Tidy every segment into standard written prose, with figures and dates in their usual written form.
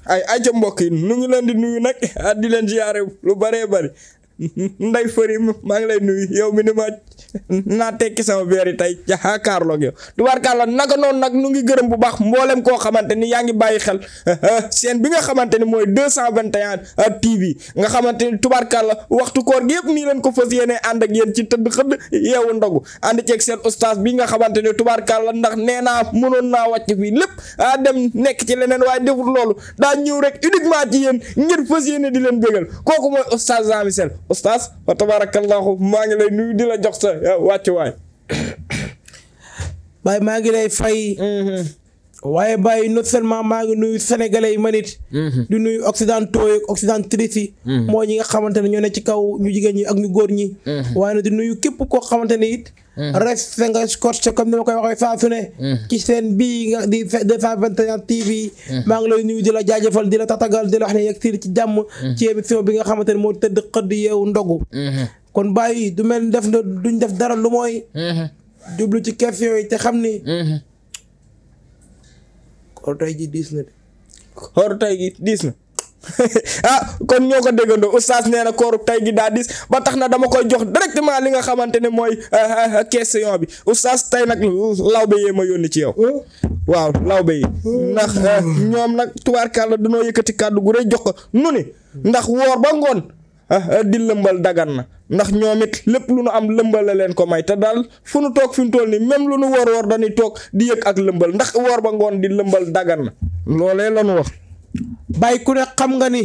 ay ca mbokk yi nu ngi leen di nuyu nag di leen ziyaare lu bëree bëri nday fëri maa ngi lay nuyu yow mi ni ma naa tekki sama veer yi tey jaakaarloog yow tubaarkàlla naka noonu nag nu ngi gërëm bu baax mboolem koo xamante ni yaa ngi bàyyi xel seen bi nga xamante ni mooy 221 TV nga xamante ni tubaarkàlla waxtu koor gi yëpp nii leen ko fas yéene ànd ak yéen ci tëdd xëdd yeewu ndogu ànd ceeg seen oustaz bi nga xamante ni tubaarkàlla ndax nee naa mënoon naa wàcc fii lépp dem nekk ci leneen waaye deful loolu daa ñëw rek uniquement ci yéen ngir fas yéene di leen bégal kooku mooy oustaz Jean Michel oustaz wa tabarakallahu maa ngi lay nuyu di la jox sa wàccu waay Baye maa ngi lay fay waaye Baye non seulement maa ngi nuyu sénégalais yi manit di nuyu occidentaux yi occidentrices yi moo ñi nga xamante ne ñoo ne ci kaw ñu jigéen ñi ak ñu góor ñi waaye nag di nuyu képp koo xamante ne it resté nga scotché comme ni ma koy waxee saa su ne ci seen bii nga di 221 TV maa ngi lay nuyu di la jaajëfal di la tatagal di la wax ne yegg si ci jàmm ci émission bi nga xamante ne moo tëdd xëdd yeewu ndogu kon Baye du mel def na duñ def dara lu mooy jublu ci question yi te xam ni koor tey ji diis na de koor tey gi diis na kon ñoo ko déggandoo oustaz nee na kooru tey gi daa diis ba tax na dama koy jox directement li nga xamante ne mooy question bi oustaz tey nag lawbe yee ma yónni ci yow waaw lawbe yi ndax ñoom nag tubaarkàlla dañoo yëkkati kàddu gu rëy jox ko nu ni ndax woor ba ngoon di lëmbal dagan na ndax ñoom it lépp lu nu am lëmbal la leen ko may te daal fu nu toog fi mu toll nii même lu nu woor dañuy toog di yëg ak lëmbal ndax woor ba ngoon di lëmbal dagan na loolee la nu wax. Baye ku ne xam nga ni.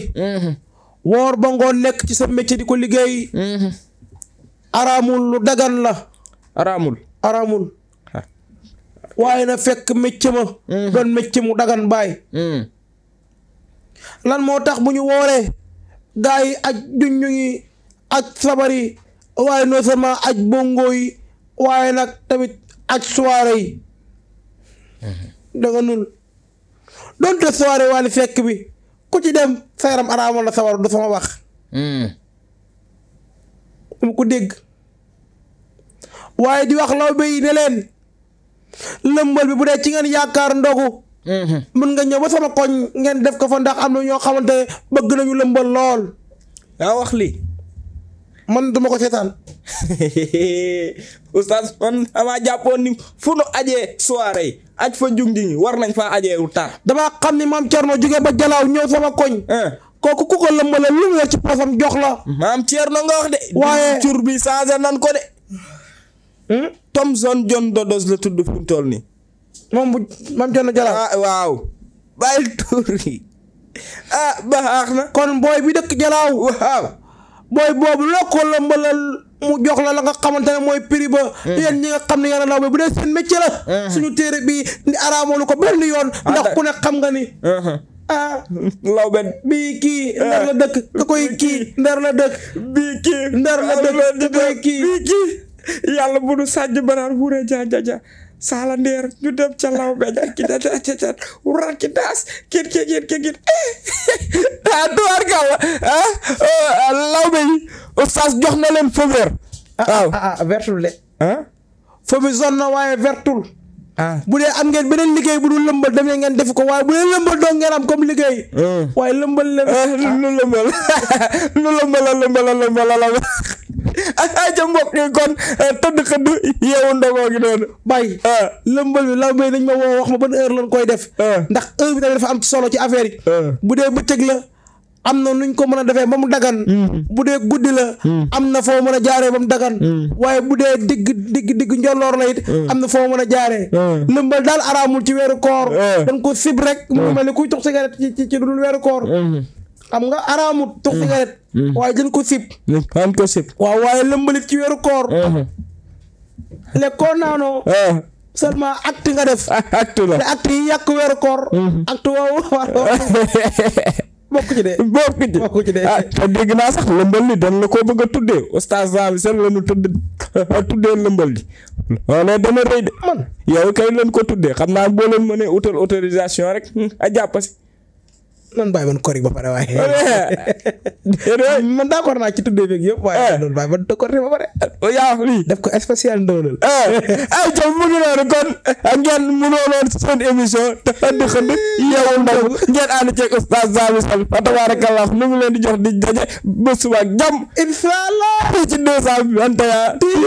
woor ba ngoon nekk ci sa métier di ko liggéey. araamul lu dagan la. araamul. waaye na fekk métier ma. doon métier mu dagan Baye. lan moo tax bu ñu wooree. gaa yi aj duñ ñu ngi aj sabari waaye non seulement aj bongo yi waaye nag tamit aj soirée yi danga nul doonte soirée waali fekk bi ku ci dem sa yaram araamal la sawar du sama wax mu ko dégg waaye di wax lawbe yi ne leen lëmbal bi bu dee ci ngeen yaakaar ndogu mën nga ñëw ba sama koñ ngeen def ko fa ndax am na ñoo xamante ne bëgg nañu lëmbal lool yaa wax lii man duma ko seetaan oustaz man amaa jàppoon ni fu nu ajee soirée yi aj fa jungi war nañ faa ajee wu tar damaa xam ni maam Thierno jóge ba Jalaaw ñëw sama koñ kooku ku ko lëmbale lu mu yor ci poosam jox la maam Thierno nga wax de waaye tur bi changé nan ko de Thomson John Dodos la tudd fu mu toll nii moom bu maam Thierno Jalaaw waaw bàyyil tur yi baax na kon booy bi dëkk Jalaaw waaw booy boobu loo ko lëmbalal mu jox la nga xamante ne mooy prix ba yéen ñi nga xam ne yéen a lawbe bu dee seen métier la suñu téere bi ni araamalu ko benn yoon ndax ku ne xam nga ni lawbe bii kii ndar la dëkk ka koy kii ndar la dëkk bii kii ndar la dëkk ka koy kii bii kii yàlla bu nu sàjj banaan wuree jaajaja saala ndeer ñu dem ca lawbe ja ki da wurat ki daas kit tubaarkàlla lawbe yi oustaz jox na leen feu vert waaw vertul de feu bi zone na waaye vertul bu dee am ngeen beneen liggéey bu dul lëmbal demee ngeen def ko waaye bu dee lëmbal doo ngeen am comme liggéey waaye lëmbal lëmbal ay ca mbokk yi kon tëdd xëdd yeewu ndogoo gi noonu Baye lëmbal bi law bay dañ ma woo wax ma ban heure lañ koy def ndax heure bi tamit dafa am ci solo ci affaire yi bu dee bëccëg la am na nuñ ko mën a defee ba mu dagan bu dee guddi la am na foo mën a jaaree ba mu dagan waaye bu dee digg njolloor la it am na foo mën a jaaree lëmbal daal araamul ci weeru koor dañ ko sib rek mu mel ni kuy tux cigarette ci lu dul weeru koor xam nga araamut tux cigarette waaye dañ ko sib waaw waaye lëmbalit ci weeru koor lekkoo naanoo seulement acte nga def acte la te acte yi yàq weeru koor acte woowu bokk ci de te dégg naa sax lëmbal li dañ la koo bëgg a tuddee oustaz Jean Michel la ñu tuddee lëmbal li loolee dana rëy de man yow kay leen ko tuddee xam naa boo leen mënee utal autorisation rek a jàpp si nan bàyyi man kori ba pare waaye. man d'accord naa ci tuddee beeg yëpp. waaye noonu bàyyi man kori ba pare. yaa lii def ko spécial ndóolal. ay ca mu ngi noonu kon ngeen mënoo loon seen émission te xënd yeewu ndaw ngeen ànd ceeg Oustaz Saliou Sall fa tabarakallah nu ngi leen di jox di daje ba suba ak jàmm inshallah ci 221 TV